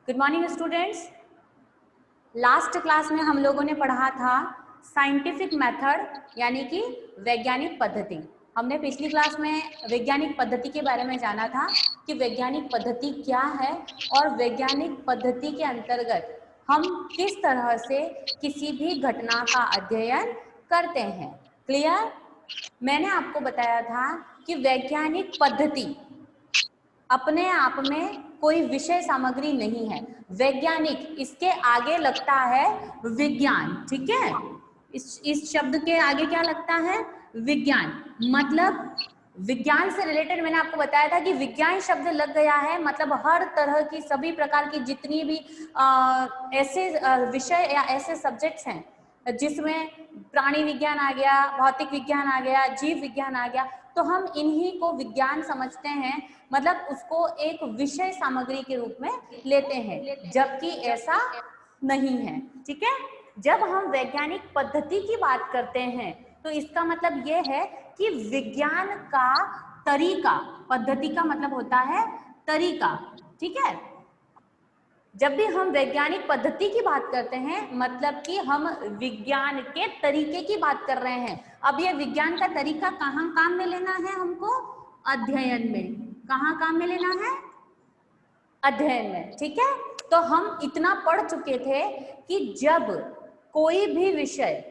Good morning students. Last class में हम लोगों ने पढ़ा था साइंटिफिक मेथड यानी कि वैज्ञानिक पद्धति। हमने पिछली क्लास में वैज्ञानिक पद्धति के बारे में जाना था कि वैज्ञानिक पद्धति क्या है और वैज्ञानिक पद्धति के अंतर्गत हम किस तरह से किसी भी घटना का अध्ययन करते हैं। क्लियर? मैंने आपको बताया था कि वैज्ञानिक पद्धति अपने आप में कोई विषय सामग्री नहीं है। वैज्ञानिक इसके आगे लगता है विज्ञान। ठीक है, इस शब्द के आगे क्या लगता है? विज्ञान। मतलब विज्ञान से रिलेटेड मैंने आपको बताया था कि विज्ञान शब्द लग गया है मतलब हर तरह की सभी प्रकार की जितनी भी ऐसे विषय या ऐसे सब्जेक्ट्स हैं जिसमें प्राणी विज्ञान आ गया, भौतिक विज्ञान आ गया, जीव विज्ञान आ गया, तो हम इन्हीं को विज्ञान समझते हैं। मतलब उसको एक विषय सामग्री के रूप में लेते हैं, जबकि ऐसा नहीं है। ठीक है, जब हम वैज्ञानिक पद्धति की बात करते हैं तो इसका मतलब ये है कि विज्ञान का तरीका, पद्धति का मतलब होता है तरीका। ठीक है, जब भी हम वैज्ञानिक पद्धति की बात करते हैं मतलब कि हम विज्ञान के तरीके की बात कर रहे हैं। अब ये विज्ञान का तरीका कहाँ काम में लेना है हमको? अध्ययन में। कहाँ काम में लेना है? अध्ययन में। ठीक है, तो हम इतना पढ़ चुके थे कि जब कोई भी विषय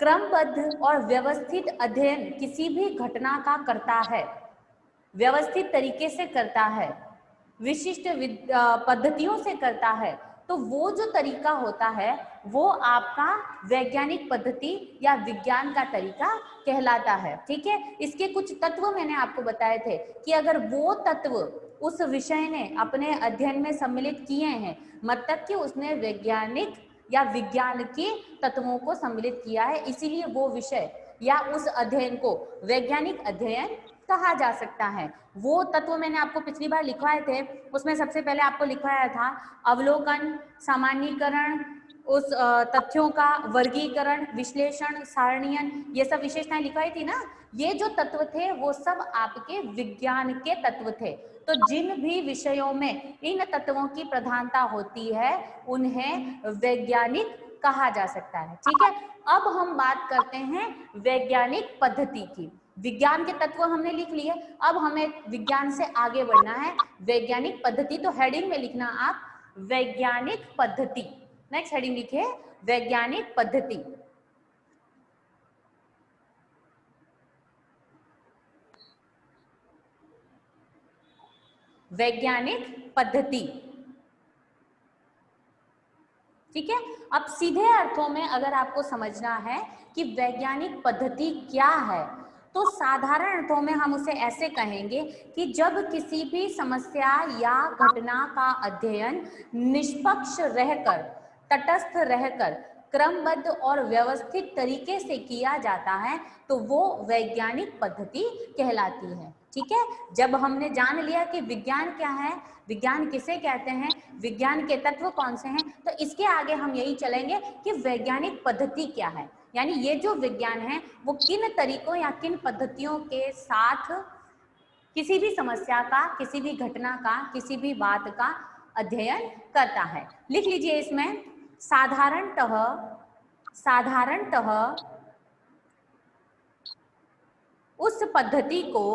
क्रमबद्ध और व्यवस्थित अध्ययन किसी भी घटना का करता है, व्यवस्थित तरीके से करता है, विशिष्ट पद्धतियों से करता है, तो वो जो तरीका होता है वो आपका वैज्ञानिक पद्धति या विज्ञान का तरीका कहलाता है। ठीक है, इसके कुछ तत्व मैंने आपको बताए थे कि अगर वो तत्व उस विषय ने अपने अध्ययन में सम्मिलित किए हैं मतलब कि उसने वैज्ञानिक या विज्ञान के तत्वों को सम्मिलित किया है, इसीलिए वो विषय या उस अध्ययन को वैज्ञानिक अध्ययन कहा जा सकता है। वो तत्व मैंने आपको पिछली बार लिखवाए थे, उसमें सबसे पहले आपको लिखवाया था अवलोकन, सामान्यीकरण, उस तथ्यों का वर्गीकरण, विश्लेषण, सारणीयन, ये सब विशेषताएं लिखवाई थी ना। ये जो तत्व थे वो सब आपके विज्ञान के तत्व थे। तो जिन भी विषयों में इन तत्वों की प्रधानता होती है उन्हें वैज्ञानिक कहा जा सकता है। ठीक है, अब हम बात करते हैं वैज्ञानिक पद्धति की। विज्ञान के तत्व हमने लिख लिए, अब हमें विज्ञान से आगे बढ़ना है। वैज्ञानिक पद्धति, तो हेडिंग में लिखना आप वैज्ञानिक पद्धति। नेक्स्ट हेडिंग लिखिए वैज्ञानिक पद्धति। वैज्ञानिक पद्धति। ठीक है, अब सीधे अर्थों में अगर आपको समझना है कि वैज्ञानिक पद्धति क्या है तो साधारण अर्थों में हम उसे ऐसे कहेंगे कि जब किसी भी समस्या या घटना का अध्ययन निष्पक्ष रहकर, तटस्थ रहकर, क्रमबद्ध और व्यवस्थित तरीके से किया जाता है तो वो वैज्ञानिक पद्धति कहलाती है। ठीक है, जब हमने जान लिया कि विज्ञान क्या है, विज्ञान किसे कहते हैं, विज्ञान के तत्व कौन से हैं, तो इसके आगे हम यही चलेंगे कि वैज्ञानिक पद्धति क्या है। यानी ये जो विज्ञान है वो किन तरीकों या किन पद्धतियों के साथ किसी भी समस्या का, किसी भी घटना का, किसी भी बात का अध्ययन करता है। लिख लीजिए इसमें साधारणतः उस पद्धति को,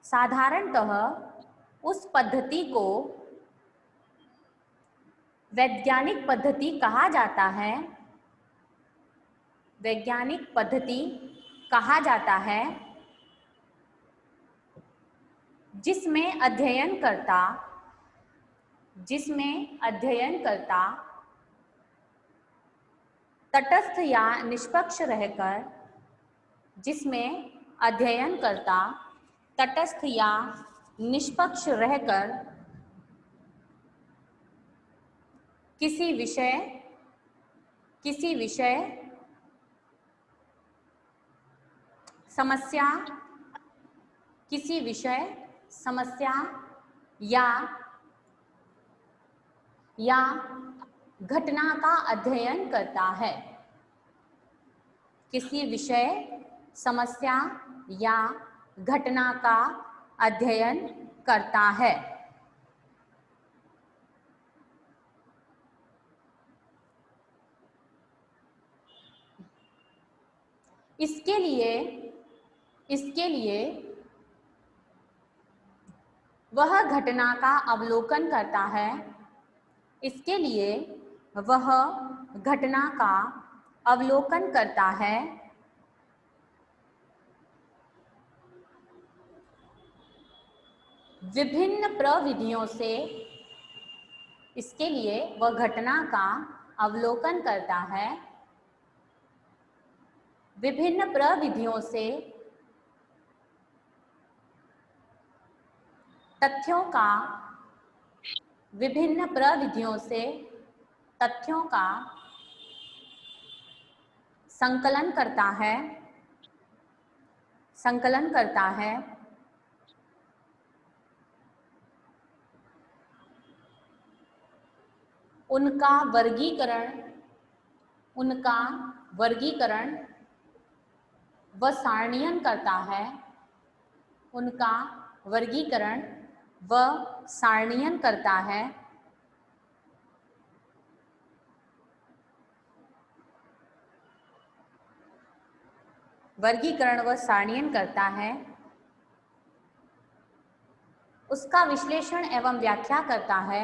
साधारणतः उस पद्धति को वैज्ञानिक पद्धति कहा जाता है। वैज्ञानिक पद्धति कहा जाता है जिसमें अध्ययनकर्ता तटस्थ या निष्पक्ष रहकर, जिसमें अध्ययनकर्ता तटस्थ या निष्पक्ष रहकर किसी विषय समस्या, किसी विषय समस्या या घटना का अध्ययन करता है। किसी विषय समस्या या घटना का अध्ययन करता है। इसके लिए वह घटना का अवलोकन करता है। इसके लिए वह घटना का अवलोकन करता है। विभिन्न प्रविधियों से, इसके लिए वह घटना का अवलोकन करता है। विभिन्न प्रविधियों से तथ्यों का, विभिन्न प्रविधियों से तथ्यों का संकलन करता है, संकलन करता है। उनका वर्गीकरण व सारणीयन करता है। उनका वर्गीकरण व सारणीयन करता है। वर्गीकरण व सारणीयन करता है। उसका विश्लेषण एवं व्याख्या करता है।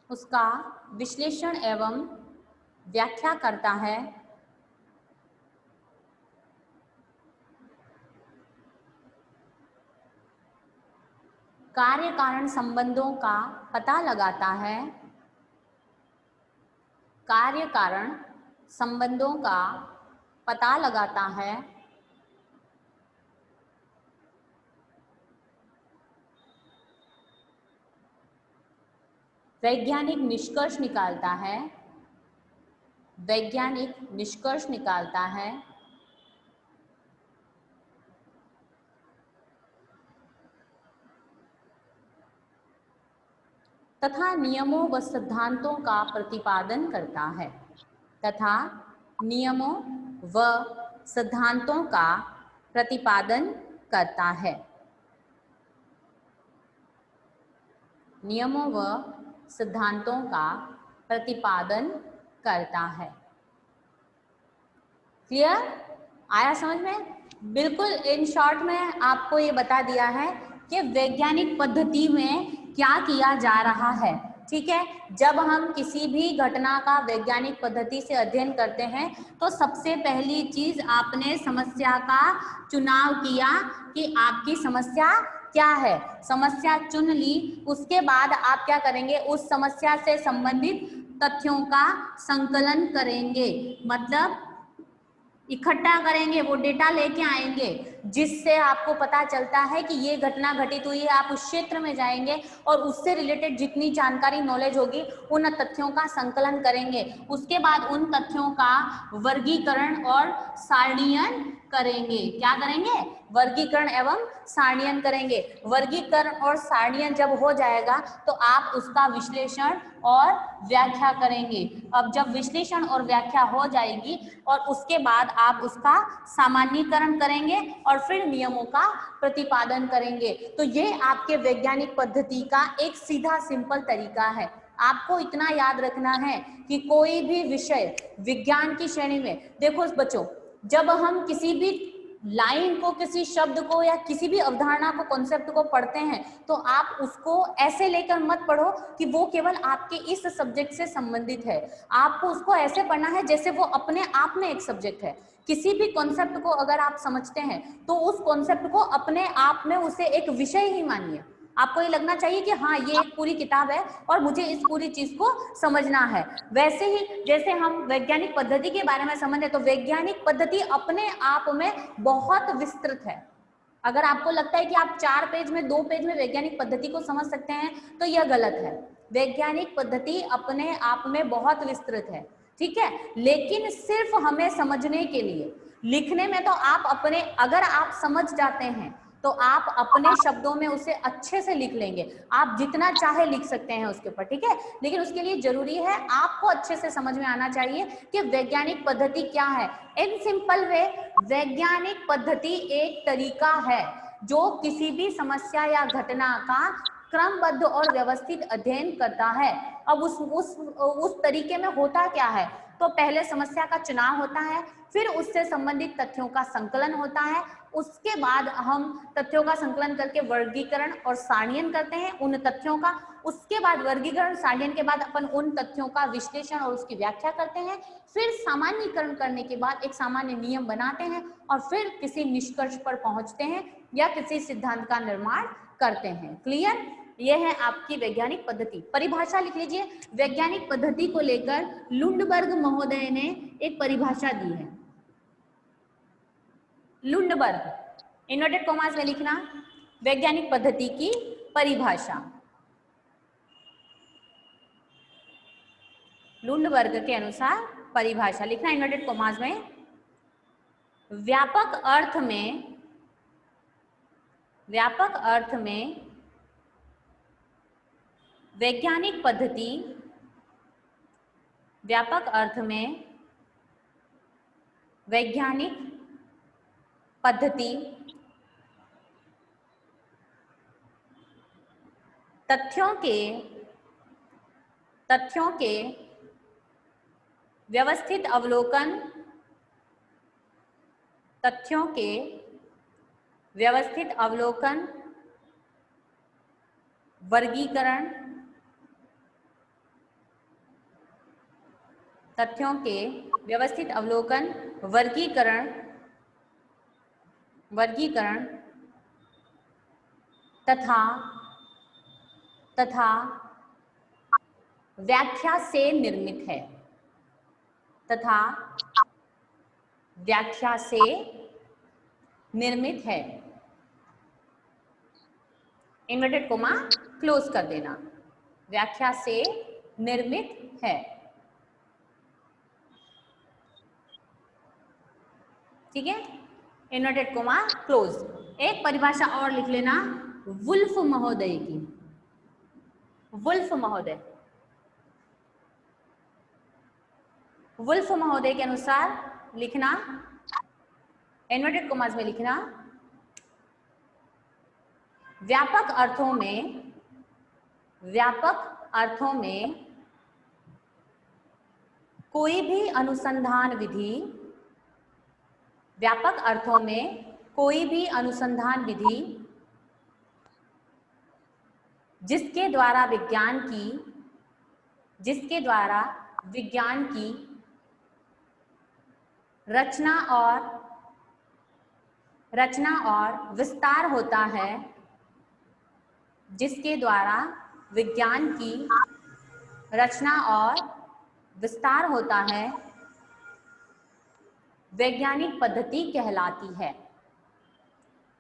उसका विश्लेषण एवं व्याख्या करता है। कार्य कारण संबंधों का पता लगाता है। कार्य कारण संबंधों का पता लगाता है। वैज्ञानिक निष्कर्ष निकालता है। वैज्ञानिक निष्कर्ष निकालता है। तथा नियमों व सिद्धांतों का प्रतिपादन करता है। तथा नियमों व सिद्धांतों का प्रतिपादन करता है। नियमों व सिद्धांतों का प्रतिपादन करता है। क्लियर? आया समझ में? बिल्कुल इन शॉर्ट में आपको ये बता दिया है कि वैज्ञानिक पद्धति में क्या किया जा रहा है। ठीक है, जब हम किसी भी घटना का वैज्ञानिक पद्धति से अध्ययन करते हैं तो सबसे पहली चीज आपने समस्या का चुनाव किया कि आपकी समस्या क्या है। समस्या चुन ली, उसके बाद आप क्या करेंगे, उस समस्या से संबंधित तथ्यों का संकलन करेंगे, मतलब इकट्ठा करेंगे, वो डेटा लेके आएंगे जिससे आपको पता चलता है कि ये घटना घटित हुई है। आप उस क्षेत्र में जाएंगे और उससे रिलेटेड जितनी जानकारी नॉलेज होगी उन तथ्यों का संकलन करेंगे। उसके बाद उन तथ्यों का वर्गीकरण और सारणीयन करेंगे। क्या करेंगे? वर्गीकरण एवं सारणीयन करेंगे। वर्गीकरण और सारणीयन जब हो जाएगा तो आप उसका विश्लेषण और व्याख्या करेंगे। अब जब विश्लेषण और व्याख्या हो जाएगी और उसके बाद आप उसका सामान्यीकरण करेंगे और फिर नियमों का प्रतिपादन करेंगे। तो ये आपके वैज्ञानिक पद्धति का एक सीधा सिंपल तरीका है। आपको इतना याद रखना है कि कोई भी विषय विज्ञान की श्रेणी में, देखो बच्चों, जब हम किसी भी लाइन को, किसी शब्द को या किसी भी अवधारणा को, कॉन्सेप्ट को पढ़ते हैं तो आप उसको ऐसे लेकर मत पढ़ो कि वो केवल आपके इस सब्जेक्ट से संबंधित है। आपको उसको ऐसे पढ़ना है जैसे वो अपने आप में एक सब्जेक्ट है। किसी भी कॉन्सेप्ट को अगर आप समझते हैं तो उस कॉन्सेप्ट को अपने आप में उसे एक विषय ही मानिए। आपको ये लगना चाहिए कि हाँ ये एक पूरी किताब है और मुझे इस पूरी चीज को समझना है। वैसे ही जैसे हम वैज्ञानिक पद्धति के बारे में समझे तो वैज्ञानिक पद्धति अपने आप में बहुत विस्तृत है। अगर आपको लगता है कि आप 4 पेज में 2 पेज में वैज्ञानिक पद्धति को समझ सकते हैं तो यह गलत है। वैज्ञानिक पद्धति अपने आप में बहुत विस्तृत है, ठीक है, लेकिन सिर्फ हमें समझने के लिए, लिखने में तो आप अपने, अगर आप समझ जाते हैं तो आप अपने शब्दों में उसे अच्छे से लिख लेंगे। आप जितना चाहे लिख सकते हैं उसके ऊपर, ठीक है, लेकिन उसके लिए जरूरी है आपको अच्छे से समझ में आना चाहिए कि वैज्ञानिक पद्धति क्या है। इन सिंपल वे, वैज्ञानिक पद्धति एक तरीका है जो किसी भी समस्या या घटना का क्रमबद्ध और व्यवस्थित अध्ययन करता है। अब उस तरीके में होता क्या है, तो पहले समस्या का चुनाव होता है, फिर उससे संबंधित तथ्यों का संकलन होता है, उसके बाद हम तथ्यों का संकलन करके वर्गीकरण और सारणीयन करते हैं उन तथ्यों का, उसके बाद वर्गीकरण सारणीयन के बाद अपन उन तथ्यों का विश्लेषण और उसकी व्याख्या करते हैं, फिर सामान्यीकरण करने के बाद एक सामान्य नियम बनाते हैं और फिर किसी निष्कर्ष पर पहुंचते हैं या किसी सिद्धांत का निर्माण करते हैं। क्लियर? यह है आपकी वैज्ञानिक पद्धति। परिभाषा लिख लीजिए। वैज्ञानिक पद्धति को लेकर लुंडबर्ग महोदय ने एक परिभाषा दी है। लुंडबर्ग, इन्वर्टेड कॉमास में लिखना, वैज्ञानिक पद्धति की परिभाषा। लुंडबर्ग के अनुसार परिभाषा लिखना इन्वर्टेड कॉमास में। व्यापक अर्थ में वैज्ञानिक पद्धति, व्यापक अर्थ में वैज्ञानिक पद्धति तथ्यों के व्यवस्थित अवलोकन, तथ्यों के व्यवस्थित अवलोकन, वर्गीकरण, तथ्यों के व्यवस्थित अवलोकन, वर्गीकरण तथा व्याख्या से निर्मित है, तथा व्याख्या से निर्मित है। इन्वर्टेड कोमा क्लोज कर देना, व्याख्या से निर्मित है। ठीक है, इन्वर्टेड कोमा क्लोज। एक परिभाषा और लिख लेना वुल्फ महोदय की। वुल्फ महोदय के अनुसार लिखना, इन्वर्टेड कॉमास में लिखना, व्यापक अर्थों में कोई भी अनुसंधान विधि, व्यापक अर्थों में कोई भी अनुसंधान विधि जिसके द्वारा विज्ञान की रचना और विस्तार होता है, जिसके द्वारा विज्ञान की रचना और विस्तार होता है, वैज्ञानिक पद्धति कहलाती है।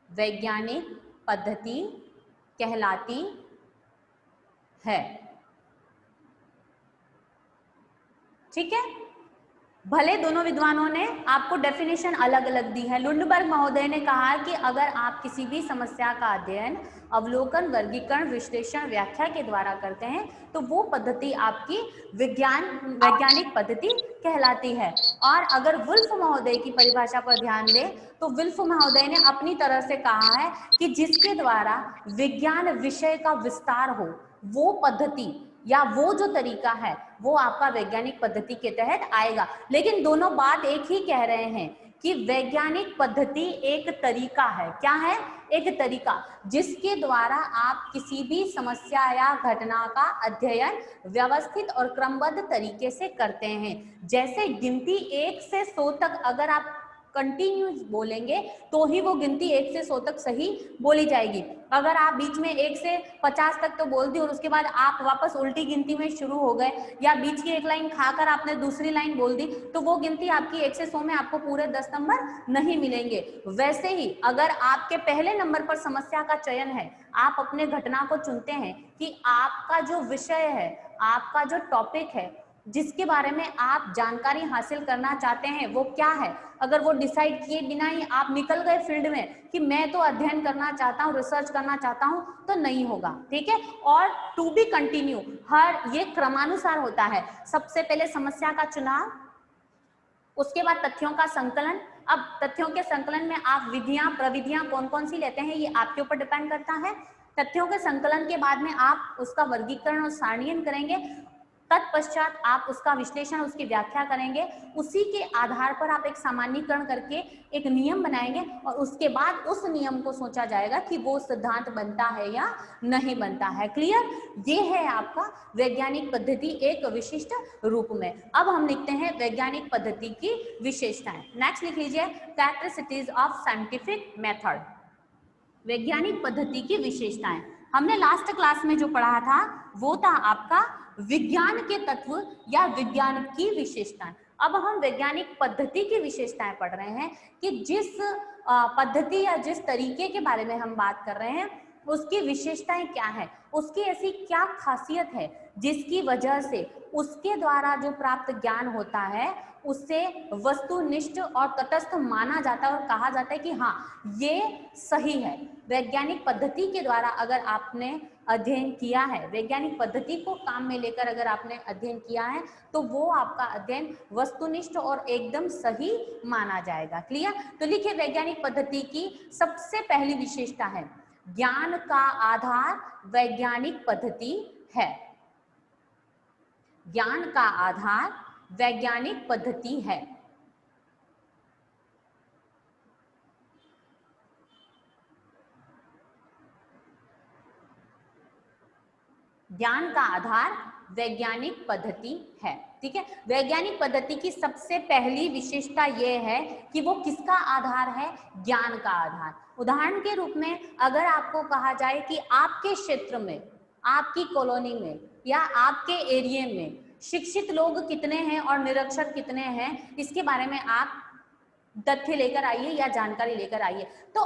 वैज्ञानिक पद्धति कहलाती है। ठीक है, भले दोनों विद्वानों ने आपको डेफिनेशन अलग अलग दी है। लुंडबर्ग महोदय ने कहा कि अगर आप किसी भी समस्या का अध्ययन अवलोकन, वर्गीकरण, विश्लेषण, व्याख्या के द्वारा करते हैं तो वो पद्धति आपकी वैज्ञानिक पद्धति कहलाती है। और अगर वुल्फ महोदय की परिभाषा पर ध्यान दें तो वुल्फ महोदय ने अपनी तरह से कहा है कि जिसके द्वारा विज्ञान विषय का विस्तार हो, वो पद्धति या वो जो तरीका है वो आपका वैज्ञानिक पद्धति के तहत आएगा। लेकिन दोनों बात एक ही कह रहे हैं कि वैज्ञानिक पद्धति एक तरीका है। क्या है? एक तरीका जिसके द्वारा आप किसी भी समस्या या घटना का अध्ययन व्यवस्थित और क्रमबद्ध तरीके से करते हैं। जैसे गिनती 1 से 100 तक अगर आप कंटिन्यूस बोलेंगे तो ही वो गिनती 1 से 100 तक सही बोली जाएगी। अगर आप बीच में 1 से 50 तक तो बोल दी और उसके बाद आप वापस उल्टी गिनती में शुरू हो गए या बीच की एक लाइन खाकर आपने दूसरी लाइन बोल दी तो वो गिनती आपकी 1 से 100 में आपको पूरे 10 नंबर नहीं मिलेंगे। वैसे ही अगर आपके पहले नंबर पर समस्या का चयन है, आप अपने घटना को चुनते हैं कि आपका जो विषय है, आपका जो टॉपिक है, जिसके बारे में आप जानकारी हासिल करना चाहते हैं वो क्या है, अगर वो डिसाइड किए बिना ही आप निकल गए फील्ड में कि मैं तो अध्ययन करना चाहता हूँ, रिसर्च करना चाहता हूँ, तो नहीं होगा। ठीक है, और टू बी कंटिन्यू हर ये क्रमानुसार होता है। सबसे पहले समस्या का चुनाव, उसके बाद तथ्यों का संकलन। अब तथ्यों के संकलन में आप विधियां, प्रविधियां कौन कौन सी लेते हैं ये आपके ऊपर डिपेंड करता है। तथ्यों के संकलन के बाद में आप उसका वर्गीकरण और सारणीयन करेंगे। तत्पश्चात आप उसका विश्लेषण, उसकी व्याख्या करेंगे, उसी के आधार पर आप एक सामान्यीकरण करके एक नियम बनाएंगे और उसके बाद उस नियम को सोचा जाएगा कि वो सिद्धांत बनता है या नहीं बनता है। क्लियर? ये है आपका वैज्ञानिक पद्धति एक विशिष्ट रूप में। अब हम लिखते हैं वैज्ञानिक पद्धति की विशेषताएं। नेक्स्ट लिख लीजिए कैरेक्टरिस्टिक्स ऑफ साइंटिफिक मेथड। वैज्ञानिक पद्धति की विशेषताएं हमने लास्ट क्लास में जो पढ़ा था वो था आपका विज्ञान के तत्व या विज्ञान की विशेषताएं। अब हम वैज्ञानिक पद्धति की विशेषताएं पढ़ रहे हैं कि जिस पद्धति या जिस तरीके के बारे में हम बात कर रहे हैं उसकी विशेषताएं क्या है, उसकी ऐसी क्या खासियत है जिसकी वजह से उसके द्वारा जो प्राप्त ज्ञान होता है उससे वस्तुनिष्ठ और तटस्थ माना जाता है और कहा जाता है कि हाँ ये सही है। वैज्ञानिक पद्धति के द्वारा अगर आपने अध्ययन किया है, वैज्ञानिक पद्धति को काम में लेकर अगर आपने अध्ययन किया है तो वो आपका अध्ययन वस्तुनिष्ठ और एकदम सही माना जाएगा। क्लियर? तो लिखिए वैज्ञानिक पद्धति की सबसे पहली विशेषता है ज्ञान का आधार वैज्ञानिक पद्धति है। ज्ञान का आधार वैज्ञानिक पद्धति है। ज्ञान का आधार वैज्ञानिक पद्धति है। ठीक है, वैज्ञानिक पद्धति की सबसे पहली विशेषता यह है कि वो किसका आधार है? ज्ञान का आधार। उदाहरण के रूप में अगर आपको कहा जाए कि आपके क्षेत्र में, आपकी कॉलोनी में या आपके एरिया में शिक्षित लोग कितने हैं और निरक्षर कितने हैं, इसके बारे में आप तथ्य लेकर आइए या जानकारी लेकर आइए, तो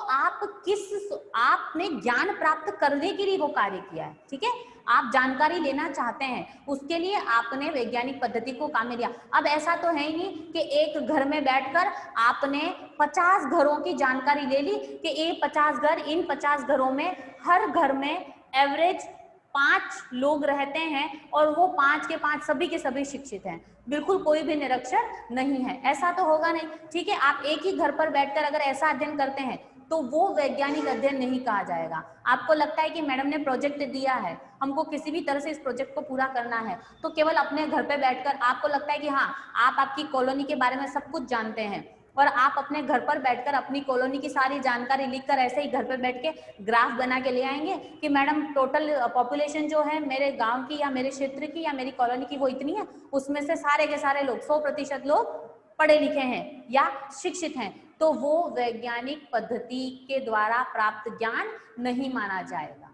आपने ज्ञान प्राप्त करने के लिए वो कार्य किया है। ठीक है, आप जानकारी लेना चाहते हैं, उसके लिए आपने वैज्ञानिक पद्धति को काम में लिया। अब ऐसा तो है ही नहीं कि एक घर में बैठकर आपने 50 घरों की जानकारी ले ली कि ये 50 घर, इन 50 घरों में हर घर में एवरेज 5 लोग रहते हैं और वो 5 के 5 सभी के सभी शिक्षित हैं, बिल्कुल कोई भी निरक्षर नहीं है, ऐसा तो होगा नहीं। ठीक है, आप एक ही घर पर बैठकर अगर ऐसा अध्ययन करते हैं तो वो वैज्ञानिक अध्ययन नहीं कहा जाएगा। आपको लगता है कि मैडम ने प्रोजेक्ट दिया है, हमको किसी भी तरह से इस प्रोजेक्ट को पूरा करना है, तो केवल अपने घर पे बैठकर आपको लगता है कि हाँ आप आपकी कॉलोनी के बारे में सब कुछ जानते हैं और आप अपने घर पर बैठकर अपनी कॉलोनी की सारी जानकारी लिखकर ऐसे ही घर पर बैठ के ग्राफ बना के ले आएंगे कि मैडम टोटल पॉपुलेशन जो है मेरे गांव की या मेरे क्षेत्र की या मेरी कॉलोनी की वो इतनी है, उसमें से सारे के सारे लोग 100% लोग पढ़े लिखे हैं या शिक्षित हैं, तो वो वैज्ञानिक पद्धति के द्वारा प्राप्त ज्ञान नहीं माना जाएगा।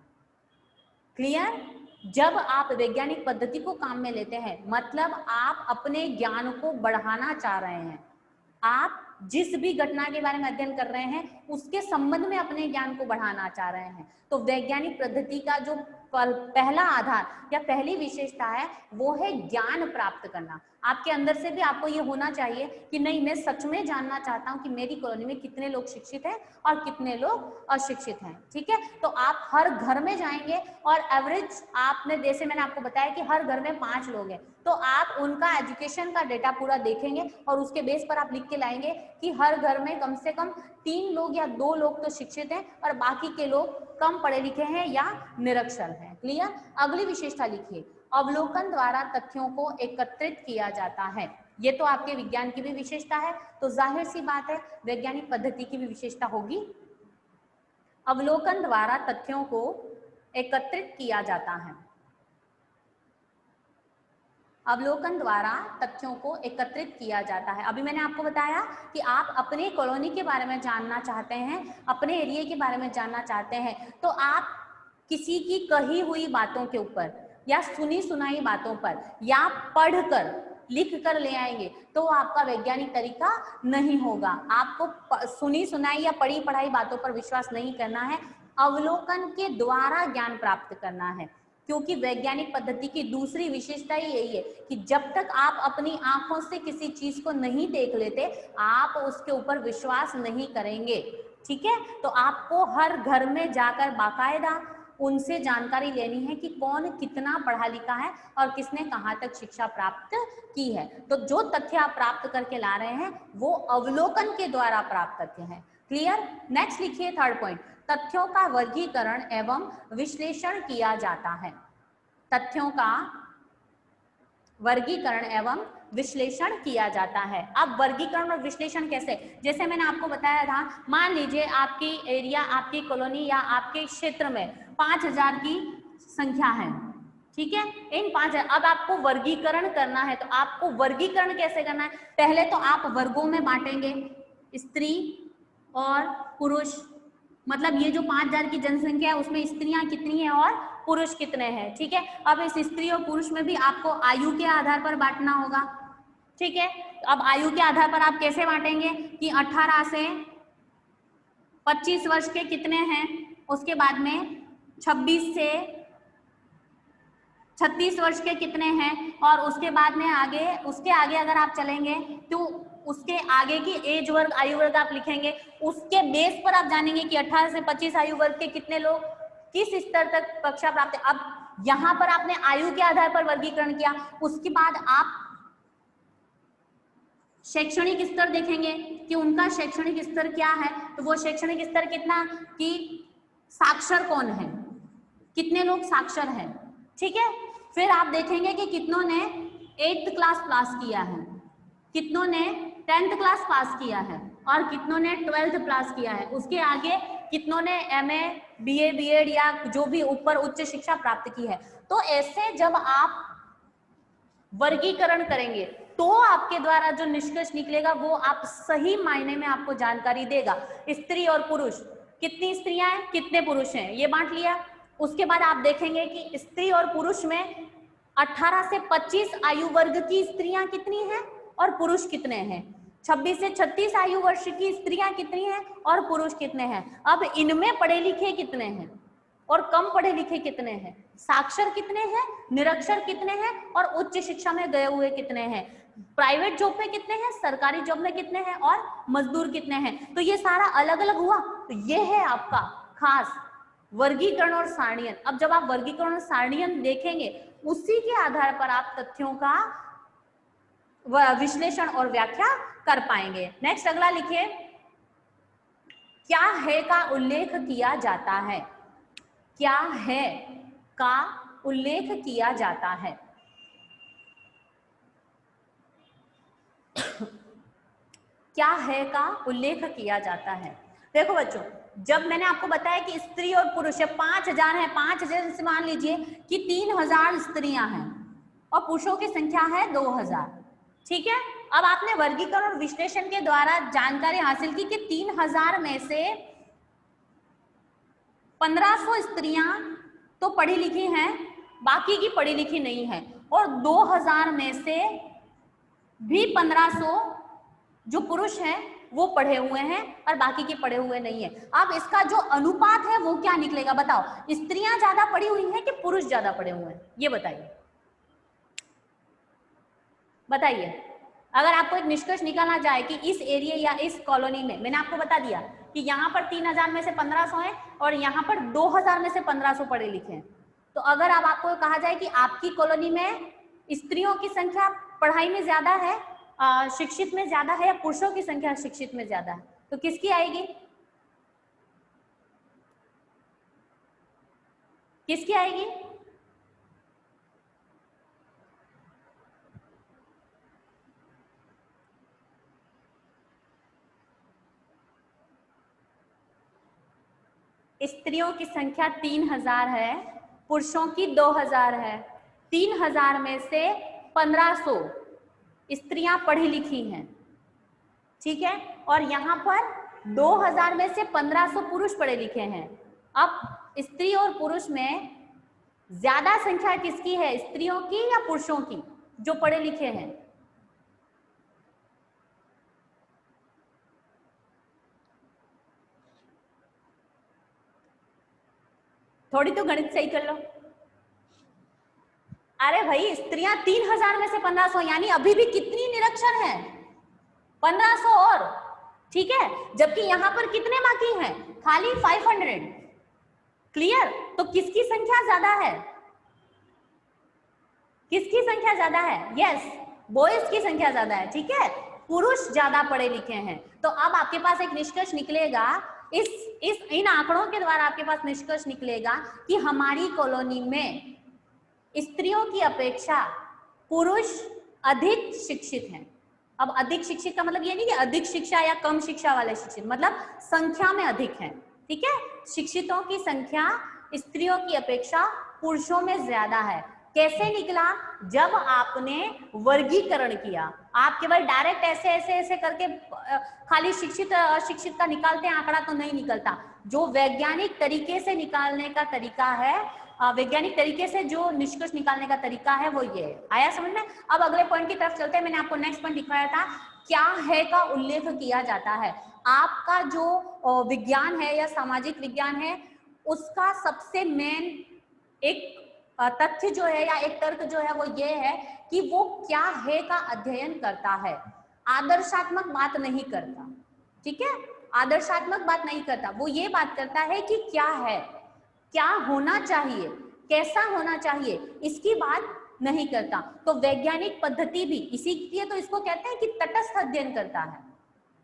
क्लियर? जब आप वैज्ञानिक पद्धति को काम में लेते हैं मतलब आप अपने ज्ञान को बढ़ाना चाह रहे हैं, आप जिस भी घटना के बारे में अध्ययन कर रहे हैं उसके संबंध में अपने ज्ञान को बढ़ाना चाह रहे हैं, तो वैज्ञानिक पद्धति का जो पहला आधार या पहली विशेषता है वो है ज्ञान प्राप्त करना। आपके अंदर से भी आपको ये होना चाहिए कि नहीं, मैं सच में जानना चाहता हूँ कि मेरी कॉलोनी में कितने लोग शिक्षित हैं और कितने लोग अशिक्षित हैं। ठीक है, तो आप हर घर में जाएंगे और एवरेज आपने, जैसे मैंने आपको बताया कि हर घर में 5 लोग हैं, तो आप उनका एजुकेशन का डेटा पूरा देखेंगे और उसके बेस पर आप लिख के लाएंगे कि हर घर में कम से कम 3 लोग या 2 लोग तो शिक्षित हैं और बाकी के लोग कम पढ़े लिखे हैं या निरक्षर हैं। क्लियर? अगली विशेषता लिखिए अवलोकन द्वारा तथ्यों को एकत्रित किया जाता है। ये तो आपके विज्ञान की भी विशेषता है, तो जाहिर सी बात है वैज्ञानिक पद्धति की भी विशेषता होगी। अवलोकन द्वारा तथ्यों को एकत्रित किया जाता है। अवलोकन द्वारा तथ्यों को एकत्रित किया जाता है। अभी मैंने आपको बताया कि आप अपने कॉलोनी के बारे में जानना चाहते हैं, अपने एरिया के बारे में जानना चाहते हैं, तो आप किसी की कही हुई बातों के ऊपर या सुनी सुनाई बातों पर या पढ़कर लिख कर ले आएंगे तो आपका वैज्ञानिक तरीका नहीं होगा। आपको सुनी सुनाई या पढ़ी पढ़ाई बातों पर विश्वास नहीं करना है, अवलोकन के द्वारा ज्ञान प्राप्त करना है, क्योंकि वैज्ञानिक पद्धति की दूसरी विशेषता ही यही है कि जब तक आप अपनी आंखों से किसी चीज को नहीं देख लेते आप उसके ऊपर विश्वास नहीं करेंगे। ठीक है, तो आपको हर घर में जाकर बाकायदा उनसे जानकारी लेनी है कि कौन कितना पढ़ा लिखा है और किसने कहाँ तक शिक्षा प्राप्त की है। तो जो तथ्य आप प्राप्त करके ला रहे हैं वो अवलोकन के द्वारा प्राप्त तथ्य हैं। क्लियर? नेक्स्ट लिखिए थर्ड पॉइंट, तथ्यों का वर्गीकरण एवं विश्लेषण किया जाता है। तथ्यों का वर्गीकरण एवं विश्लेषण किया जाता है। अब वर्गीकरण और विश्लेषण कैसे, जैसे मैंने आपको बताया था, मान लीजिए आपकी एरिया, आपकी कॉलोनी या आपके क्षेत्र में 5000 की संख्या है, ठीक है। इन 5000, अब आपको वर्गीकरण करना है, तो आपको वर्गीकरण कैसे करना है, पहले तो आप वर्गों में बांटेंगे, स्त्री और पुरुष, मतलब ये जो 5000 की जनसंख्या है उसमें स्त्रियां कितनी है और पुरुष कितने हैं, ठीक है। अब इस स्त्री और पुरुष में भी आपको आयु के आधार पर बांटना होगा, ठीक है। अब आयु के आधार पर आप कैसे बांटेंगे कि 18 से 25 वर्ष के कितने हैं, उसके बाद में 26 से 36 वर्ष के कितने हैं, और उसके बाद में आगे, उसके आगे अगर आप चलेंगे तो उसके आगे की एज वर्ग, आयु वर्ग आप लिखेंगे, उसके बेस पर आप जानेंगे कि 18 से 25 आयु वर्ग के कितने लोग किस स्तर तक कक्षा प्राप्त है। अब यहां पर आपने आयु के आधार पर वर्गीकरण किया, उसके बाद आप शैक्षणिक स्तर देखेंगे कि उनका शैक्षणिक स्तर क्या है, तो वो शैक्षणिक स्तर कितना, कि साक्षर कौन है, कितने लोग साक्षर हैं, ठीक है। फिर आप देखेंगे कि कितनों ने 8th क्लास पास किया है, कितनों ने 10th क्लास पास किया है, और कितनों ने 12th पास किया है, उसके आगे कितनों ने MA, BA, B.Ed या जो भी ऊपर उच्च शिक्षा प्राप्त की है। तो ऐसे जब आप वर्गीकरण करेंगे तो आपके द्वारा जो निष्कर्ष निकलेगा वो आप सही मायने में आपको जानकारी देगा। स्त्री और पुरुष, कितनी स्त्रियां हैं, कितने पुरुष हैं, ये बांट लिया। उसके बाद आप देखेंगे कि स्त्री और पुरुष में 18 से 25 आयु वर्ग की स्त्रियां कितनी हैं और पुरुष कितने हैं, 26 से 36 आयु वर्ष की स्त्रियां कितनी हैं और पुरुष कितने हैं। अब इनमें पढ़े लिखे कितने हैं और कम पढ़े लिखे कितने हैं, साक्षर कितने हैं, निरक्षर कितने हैं, और उच्च शिक्षा में गए हुए कितने हैं, प्राइवेट जॉब में कितने हैं, सरकारी जॉब में कितने हैं, और मजदूर कितने हैं। तो ये सारा अलग अलग हुआ, तो ये है आपका खास वर्गीकरण और सारणीयन। अब जब आप वर्गीकरण और सारणीयन देखेंगे, उसी के आधार पर आप तथ्यों का विश्लेषण और व्याख्या कर पाएंगे। नेक्स्ट अगला लिखिए, क्या है का उल्लेख किया जाता है, क्या है का उल्लेख किया जाता है। क्या है का उल्लेख किया जाता है। देखो बच्चों, जब मैंने आपको बताया कि स्त्री और पुरुष 5000 है, 5000 से मान लीजिए कि 3000 स्त्रियां हैं और पुरुषों की संख्या है 2000, ठीक है। अब आपने वर्गीकरण और विश्लेषण के द्वारा जानकारी हासिल की कि 3000 में से 1500 स्त्रियां तो पढ़ी लिखी हैं, बाकी की पढ़ी लिखी नहीं है, और 2000 में से भी 1500 जो पुरुष हैं वो पढ़े हुए हैं और बाकी के पढ़े हुए नहीं है। अब इसका जो अनुपात है वो क्या निकलेगा, बताओ, स्त्रियां ज्यादा पढ़ी हुई हैं कि पुरुष ज्यादा पढ़े हुए हैं, ये बताइए, बताइए। अगर आपको एक निष्कर्ष निकालना चाहे कि इस एरिया या इस कॉलोनी में, मैंने आपको बता दिया कि यहाँ पर 3000 में से 1500 है और यहाँ पर 2000 में से 1500 पढ़े लिखे हैं, तो अगर अब आपको कहा जाए कि आपकी कॉलोनी में स्त्रियों की संख्या पढ़ाई में ज्यादा है, शिक्षित में ज्यादा है, या पुरुषों की संख्या शिक्षित में ज्यादा है, तो किसकी आएगी, किसकी आएगी। स्त्रियों की संख्या 3000 है, पुरुषों की 2000 है। 3000 में से 1500 स्त्रियां पढ़ी लिखी हैं, ठीक है, और यहाँ पर 2000 में से 1500 पुरुष पढ़े लिखे हैं। अब स्त्री और पुरुष में ज्यादा संख्या किसकी है, स्त्रियों की या पुरुषों की जो पढ़े लिखे हैं। थोड़ी तो गणित सही कर लो। अरे भाई, स्त्रियां 3000 में से 1500, यानी अभी भी कितनी निरक्षर हैं, 1500 और, ठीक है, जबकि यहां पर कितने बाकी हैं, खाली 500। क्लियर। तो किसकी संख्या ज्यादा है, किसकी संख्या ज्यादा है, यस, बॉयज की संख्या ज्यादा है, ठीक है, पुरुष ज्यादा पढ़े लिखे हैं। तो अब आपके पास एक निष्कर्ष निकलेगा, इन आंकड़ों के द्वारा आपके पास निष्कर्ष निकलेगा कि हमारी कॉलोनी में स्त्रियों की अपेक्षा पुरुष अधिक शिक्षित हैं। अब अधिक शिक्षित का मतलब ये नहीं कि अधिक शिक्षा या कम शिक्षा वाले शिक्षित, मतलब संख्या में अधिक हैं। ठीक है, शिक्षितों की संख्या स्त्रियों की अपेक्षा पुरुषों में ज्यादा है। कैसे निकला? जब आपने वर्गीकरण किया। आप केवल डायरेक्ट ऐसे ऐसे ऐसे करके खाली शिक्षित अशिक्षित का निकालते हैं आंकड़ा तो नहीं निकलता। जो वैज्ञानिक तरीके से निकालने का तरीका है, वैज्ञानिक तरीके से जो निष्कर्ष निकालने का तरीका है वो ये है। आया समझ में? अब अगले पॉइंट की तरफ चलते हैं। मैंने आपको नेक्स्ट पॉइंट दिखाया था, क्या है का उल्लेख किया जाता है। आपका जो विज्ञान है या सामाजिक विज्ञान है, उसका सबसे मेन एक तथ्य जो है या एक तर्क जो है वो ये है कि वो क्या है का अध्ययन करता है, आदर्शात्मक बात नहीं करता। ठीक है, आदर्शात्मक बात नहीं करता, वो ये बात करता है कि क्या है, क्या होना चाहिए, कैसा होना चाहिए, इसकी बात नहीं करता। तो वैज्ञानिक पद्धति भी इसीलिए तो इसको कहते हैं कि तटस्थ अध्ययन करता है।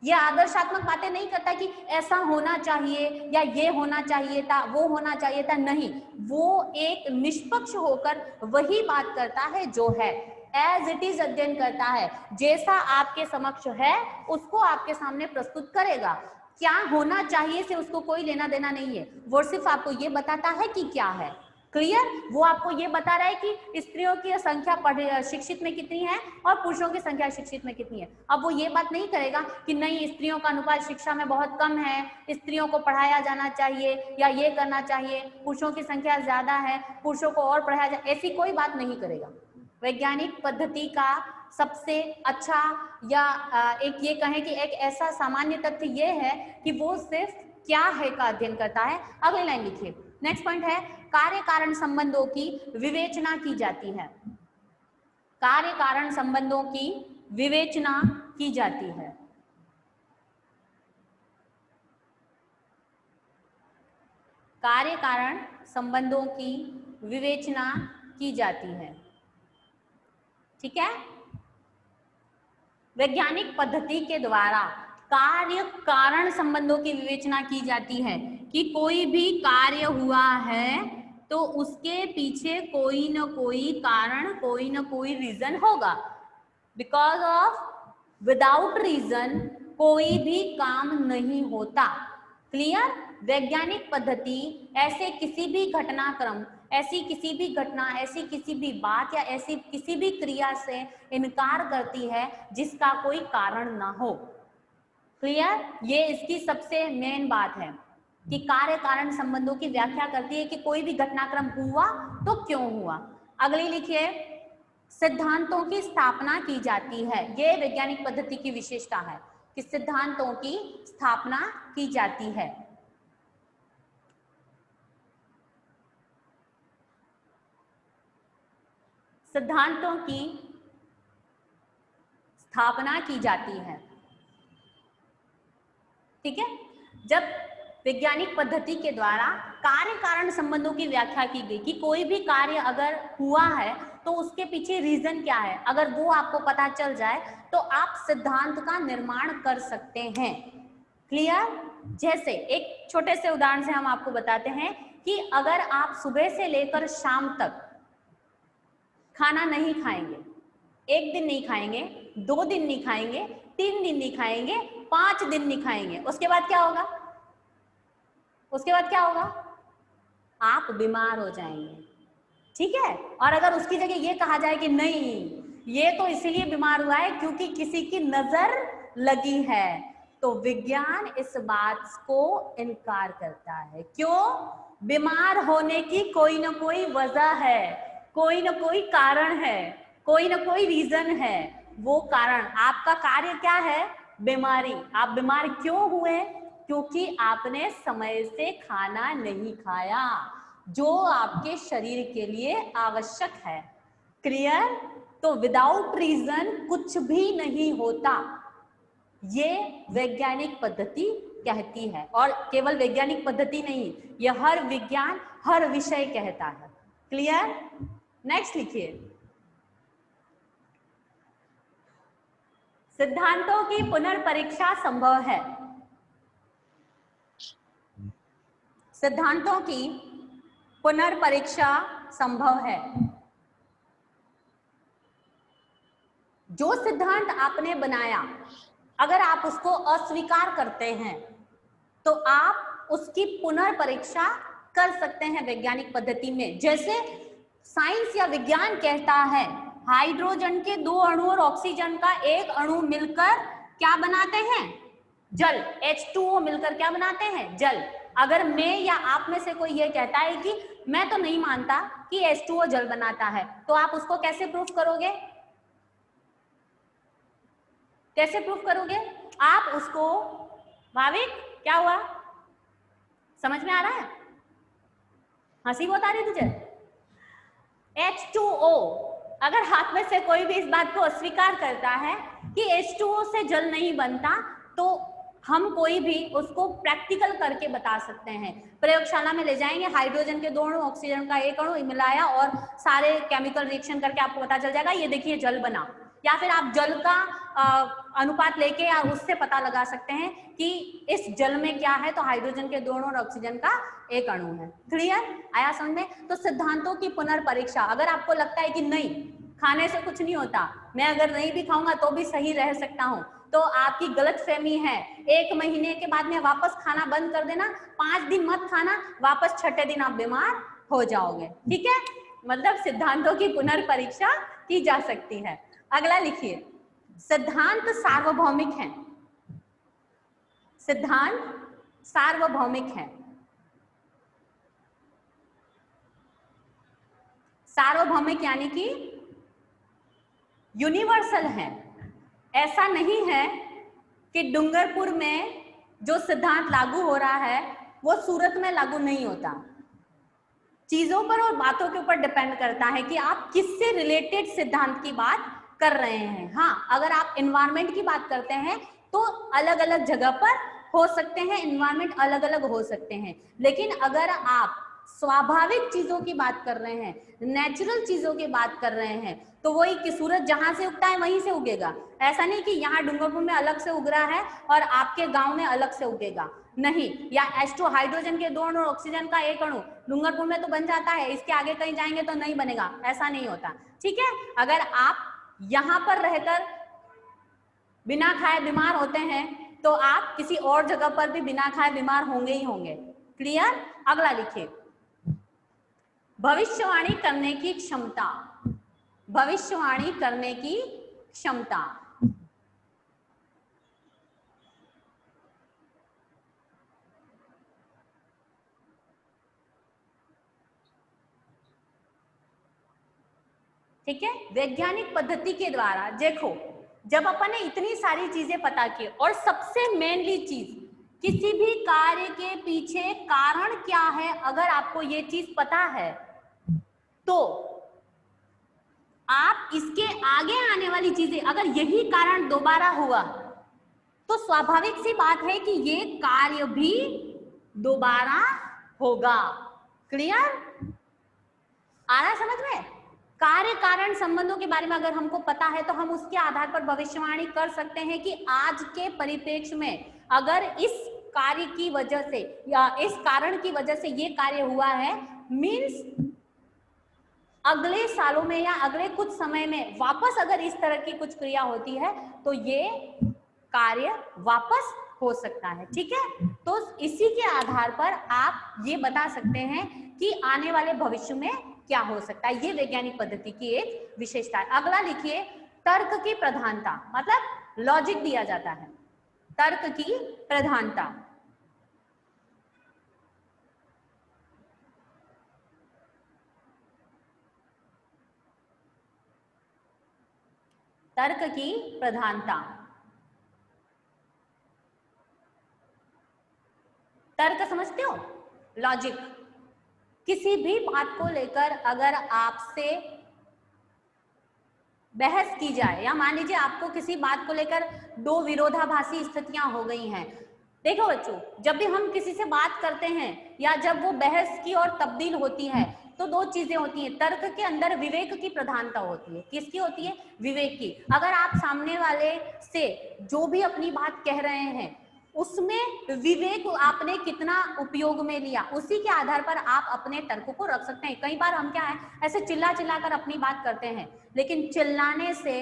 ये आदर्शात्मक बातें नहीं करता कि ऐसा होना चाहिए या ये होना चाहिए था, वो होना चाहिए था, नहीं, वो एक निष्पक्ष होकर वही बात करता है जो है, एज इट इज अध्ययन करता है। जैसा आपके समक्ष है उसको आपके सामने प्रस्तुत करेगा। क्या होना चाहिए से उसको कोई लेना देना नहीं है, वो सिर्फ आपको ये बताता है कि क्या है। क्लियर? वो आपको ये बता रहा है कि स्त्रियों की संख्या शिक्षित में कितनी है और पुरुषों की संख्या शिक्षित में कितनी है। अब वो ये बात नहीं करेगा कि नहीं, स्त्रियों का अनुपात शिक्षा में बहुत कम है, स्त्रियों को पढ़ाया जाना चाहिए या ये करना चाहिए, पुरुषों की संख्या ज्यादा है, पुरुषों को और पढ़ाया जाए, ऐसी कोई बात नहीं करेगा। वैज्ञानिक पद्धति का सबसे अच्छा या एक ये कहें कि एक ऐसा सामान्य तथ्य ये है कि वो सिर्फ क्या है का अध्ययन करता है। अगली लाइन लिखिए, नेक्स्ट पॉइंट है, कार्य कारण संबंधों की विवेचना की जाती है। कार्य कारण संबंधों की विवेचना की जाती है। कार्य कारण संबंधों की विवेचना की जाती है। ठीक है, वैज्ञानिक पद्धति के द्वारा कार्य कारण संबंधों की विवेचना की जाती है कि कोई भी कार्य हुआ है तो उसके पीछे कोई न कोई कारण, कोई न कोई रीजन होगा। बिकॉज ऑफ विदाउट रीजन कोई भी काम नहीं होता। क्लियर? वैज्ञानिक पद्धति ऐसे किसी भी घटनाक्रम, ऐसी किसी भी घटना, ऐसी किसी भी बात या ऐसी किसी भी क्रिया से इनकार करती है जिसका कोई कारण ना हो। क्लियर? ये इसकी सबसे मेन बात है कि कार्य कारण संबंधों की व्याख्या करती है कि कोई भी घटनाक्रम हुआ तो क्यों हुआ। अगली लिखिए, सिद्धांतों की स्थापना की जाती है। ये वैज्ञानिक पद्धति की विशेषता है कि सिद्धांतों की स्थापना की जाती है। सिद्धांतों की स्थापना की जाती है। ठीक है, जब वैज्ञानिक पद्धति के द्वारा कार्य कारण संबंधों की व्याख्या की गई कि कोई भी कार्य अगर हुआ है तो उसके पीछे रीजन क्या है, अगर वो आपको पता चल जाए तो आप सिद्धांत का निर्माण कर सकते हैं। क्लियर? जैसे एक छोटे से उदाहरण से हम आपको बताते हैं कि अगर आप सुबह से लेकर शाम तक खाना नहीं खाएंगे, एक दिन नहीं खाएंगे, 2 दिन नहीं खाएंगे, 3 दिन नहीं खाएंगे, 5 दिन नहीं खाएंगे, उसके बाद क्या होगा? उसके बाद क्या होगा? आप बीमार हो जाएंगे। ठीक है, और अगर उसकी जगह ये कहा जाए कि नहीं, ये तो इसीलिए बीमार हुआ है क्योंकि किसी की नजर लगी है, तो विज्ञान इस बात को इनकार करता है। क्यों? बीमार होने की कोई ना कोई वजह है, कोई ना कोई कारण है, कोई ना कोई रीजन है। वो कारण, आपका कार्य क्या है? बीमारी। आप बीमार क्यों हुए? क्योंकि आपने समय से खाना नहीं खाया जो आपके शरीर के लिए आवश्यक है। क्लियर? तो विदाउट रीजन कुछ भी नहीं होता, ये वैज्ञानिक पद्धति कहती है। और केवल वैज्ञानिक पद्धति नहीं, यह हर विज्ञान, हर विषय कहता है। क्लियर? नेक्स्ट लिखिए, सिद्धांतों की पुनर्परीक्षा संभव है। सिद्धांतों की पुनर्परीक्षा संभव है। जो सिद्धांत आपने बनाया अगर आप उसको अस्वीकार करते हैं तो आप उसकी पुनर्परीक्षा कर सकते हैं वैज्ञानिक पद्धति में। जैसे साइंस या विज्ञान कहता है हाइड्रोजन के 2 अणु और ऑक्सीजन का 1 अणु मिलकर क्या बनाते हैं, जल। H2O मिलकर क्या बनाते हैं, जल। अगर मैं या आप में से कोई ये कहता है कि मैं तो नहीं मानता कि H2O जल बनाता है, तो आप उसको कैसे प्रूफ करोगे, कैसे प्रूफ करोगे आप उसको? भाविक क्या हुआ, समझ में आ रहा है? हंसी बहुत आ रही तुझे? H2O, अगर हाथ में से कोई भी इस बात को अस्वीकार करता है कि H2O से जल नहीं बनता, तो हम कोई भी उसको प्रैक्टिकल करके बता सकते हैं। प्रयोगशाला में ले जाएंगे, हाइड्रोजन के 2 अणु, ऑक्सीजन का 1 अणु मिलाया और सारे केमिकल रिएक्शन करके आपको पता चल जाएगा ये देखिए जल बना। या फिर आप जल का अनुपात लेके या उससे पता लगा सकते हैं कि इस जल में क्या है, तो हाइड्रोजन के 2 अणु और ऑक्सीजन का 1 अणु है। क्लियर आया समझ में? तो सिद्धांतों की पुनर्परीक्षा, अगर आपको लगता है कि नहीं खाने से कुछ नहीं होता, मैं अगर नहीं भी खाऊंगा तो भी सही रह सकता हूं, तो आपकी गलतफहमी है। 1 महीने के बाद में वापस खाना बंद कर देना, 5 दिन मत खाना, वापस 6ठे दिन आप बीमार हो जाओगे। ठीक है, मतलब सिद्धांतों की पुनर्परीक्षा की जा सकती है। अगला लिखिए, सिद्धांत सार्वभौमिक हैं। सिद्धांत सार्वभौमिक हैं। सार्वभौमिक यानी कि यूनिवर्सल है। ऐसा नहीं है कि डूंगरपुर में जो सिद्धांत लागू हो रहा है वो सूरत में लागू नहीं होता। चीजों पर और बातों के ऊपर डिपेंड करता है कि आप किससे रिलेटेड सिद्धांत की बात कर रहे हैं। हाँ, अगर आप एनवायरनमेंट की बात करते हैं तो अलग अलग जगह पर हो सकते हैं, एनवायरनमेंट अलग अलग हो सकते हैं। लेकिन अगर आप स्वाभाविक चीजों की बात कर रहे हैं, नेचुरल चीजों की बात कर रहे हैं, तो वही कि सूरज जहां से उगता है वहीं से उगेगा। ऐसा नहीं कि यहाँ डूंगरपुर में अलग से उग रहा है और आपके गांव में अलग से उगेगा, नहीं। या H2 हाइड्रोजन के 2 अणु और ऑक्सीजन का 1 अणु डूंगरपुर में तो बन जाता है, इसके आगे कहीं जाएंगे तो नहीं बनेगा, ऐसा नहीं होता। ठीक है, अगर आप यहाँ पर रहकर बिना खाए बीमार होते हैं तो आप किसी और जगह पर भी बिना खाए बीमार होंगे ही होंगे। क्लियर? अगला लिखिए, भविष्यवाणी करने की क्षमता। भविष्यवाणी करने की क्षमता। ठीक है, वैज्ञानिक पद्धति के द्वारा देखो, जब अपन ने इतनी सारी चीजें पता की और सबसे मेनली चीज, किसी भी कार्य के पीछे कारण क्या है, अगर आपको ये चीज पता है तो आप इसके आगे आने वाली चीजें, अगर यही कारण दोबारा हुआ तो स्वाभाविक सी बात है कि ये कार्य भी दोबारा होगा। क्लियर आ रहा है समझ में? कार्य कारण संबंधों के बारे में अगर हमको पता है तो हम उसके आधार पर भविष्यवाणी कर सकते हैं कि आज के परिप्रेक्ष्य में अगर इस कार्य की वजह से या इस कारण की वजह से ये कार्य हुआ है, मीन्स अगले सालों में या अगले कुछ समय में वापस अगर इस तरह की कुछ क्रिया होती है तो ये कार्य वापस हो सकता है। ठीक है, तो इसी के आधार पर आप ये बता सकते हैं कि आने वाले भविष्य में क्या हो सकता है। ये वैज्ञानिक पद्धति की एक विशेषता है। अगला लिखिए, तर्क की प्रधानता, मतलब लॉजिक दिया जाता है। तर्क की प्रधानता। तर्क की प्रधानता। तर्क समझते हो? लॉजिक। किसी भी बात को लेकर अगर आपसे बहस की जाए, या मान लीजिए आपको किसी बात को लेकर 2 विरोधाभासी स्थितियां हो गई हैं। देखो बच्चों, जब भी हम किसी से बात करते हैं या जब वो बहस की और तब्दील होती है तो 2 चीजें होती हैं। तर्क के अंदर विवेक की प्रधानता होती है। किसकी होती है? विवेक की। अगर आप सामने वाले से जो भी अपनी बात कह रहे हैं उसमें विवेक आपने कितना उपयोग में लिया, उसी के आधार पर आप अपने तर्क को रख सकते हैं। कई बार हम क्या है, ऐसे चिल्ला चिल्ला कर अपनी बात करते हैं, लेकिन चिल्लाने से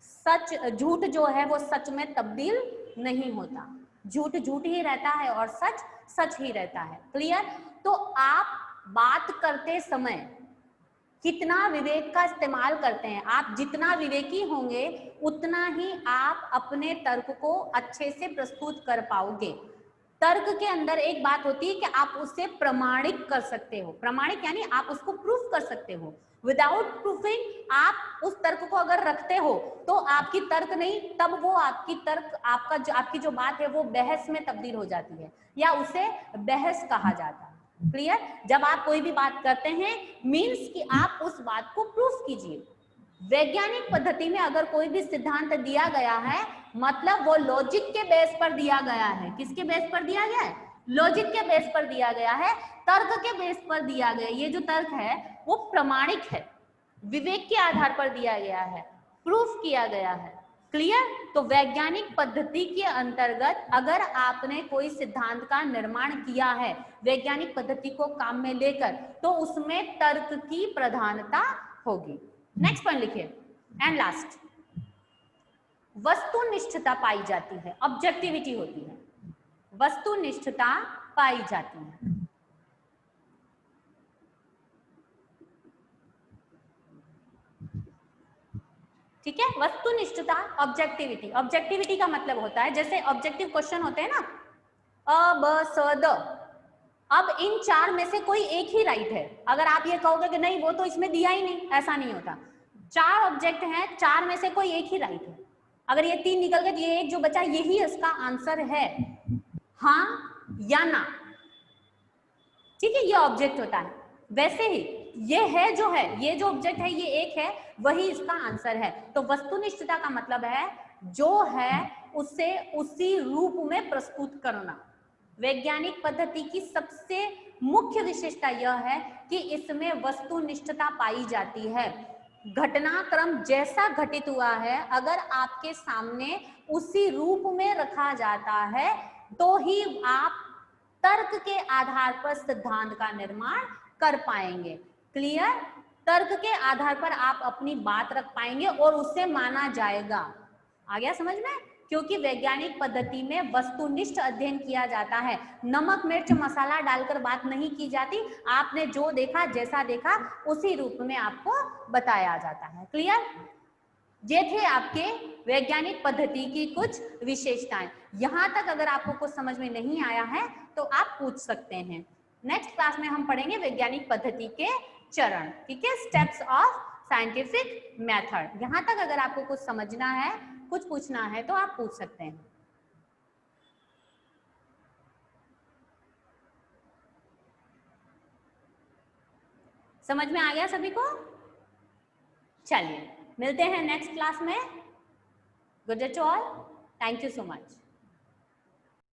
सच, झूठ जो है वो सच में तब्दील नहीं होता, झूठ झूठ ही रहता है और सच सच ही रहता है। क्लियर? तो आप बात करते समय कितना विवेक का इस्तेमाल करते हैं, आप जितना विवेकी होंगे उतना ही आप अपने तर्क को अच्छे से प्रस्तुत कर पाओगे। तर्क के अंदर एक बात होती है कि आप उसे प्रमाणित कर सकते हो, प्रमाणित यानी आप उसको प्रूफ कर सकते हो। विदाउट प्रूफिंग आप उस तर्क को अगर रखते हो तो आपकी तर्क नहीं, तब वो आपकी तर्क, आपकी जो बात है वो बहस में तब्दील हो जाती है या उसे बहस कहा जाता है। क्लियर? जब आप कोई भी बात करते हैं मीन्स कि आप उस बात को प्रूफ कीजिए। वैज्ञानिक पद्धति में अगर कोई भी सिद्धांत दिया गया है मतलब वो लॉजिक के बेस पर दिया गया है। किसके बेस पर दिया गया है? लॉजिक के बेस पर दिया गया है, तर्क के बेस पर दिया गया। ये जो तर्क है वो प्रमाणिक है, विवेक के आधार पर दिया गया है, प्रूफ किया गया है। क्लियर? तो वैज्ञानिक पद्धति के अंतर्गत अगर आपने कोई सिद्धांत का निर्माण किया है वैज्ञानिक पद्धति को काम में लेकर, तो उसमें तर्क की प्रधानता होगी। नेक्स्ट पॉइंट लिखिए, एंड लास्ट, वस्तुनिष्ठता पाई जाती है, ऑब्जेक्टिविटी होती है, वस्तुनिष्ठता पाई जाती है। ठीक है? वस्तुनिष्ठता, ऑब्जेक्टिविटी। ऑब्जेक्टिविटी का मतलब होता है जैसे ऑब्जेक्टिव क्वेश्चन होते हैं ना, अ ब स द, अब इन चार में से कोई एक ही राइट है। अगर आप ये कहोगे कि नहीं वो तो इसमें दिया ही नहीं, ऐसा नहीं होता। चार ऑब्जेक्ट हैं, चार में से कोई एक ही राइट है। अगर ये तीन निकल गए तो ये एक जो बचा यही इसका आंसर है, हाँ या ना। ठीक है? ये ऑब्जेक्ट होता है। वैसे ही ये है जो है, ये जो ऑब्जेक्ट है ये एक है, वही इसका आंसर है। तो वस्तुनिष्ठता का मतलब है जो है उसे उसी रूप में प्रस्तुत करना। वैज्ञानिक पद्धति की सबसे मुख्य विशेषता यह है कि इसमें वस्तुनिष्ठता पाई जाती है। घटनाक्रम जैसा घटित हुआ है अगर आपके सामने उसी रूप में रखा जाता है तो ही आप तर्क के आधार पर सिद्धांत का निर्माण कर पाएंगे। क्लियर? तर्क के आधार पर आप अपनी बात रख पाएंगे और उसे माना जाएगा। आ गया समझ में? क्योंकि वैज्ञानिक पद्धति में वस्तुनिष्ठ अध्ययन किया जाता है, नमक मिर्च मसाला डालकर बात नहीं की जाती। आपने जो देखा जैसा देखा उसी रूप में आपको बताया जाता है। क्लियर? ये थे आपके वैज्ञानिक पद्धति की कुछ विशेषताएं। यहां तक अगर आपको कुछ समझ में नहीं आया है तो आप पूछ सकते हैं। नेक्स्ट क्लास में हम पढ़ेंगे वैज्ञानिक पद्धति के चरण। ठीक है? Steps of scientific method. यहां तक अगर आपको कुछ समझना है, कुछ पूछना है तो आप पूछ सकते हैं। समझ में आ गया सभी को? चलिए मिलते हैं नेक्स्ट क्लास में। Good day to all, thank you so much.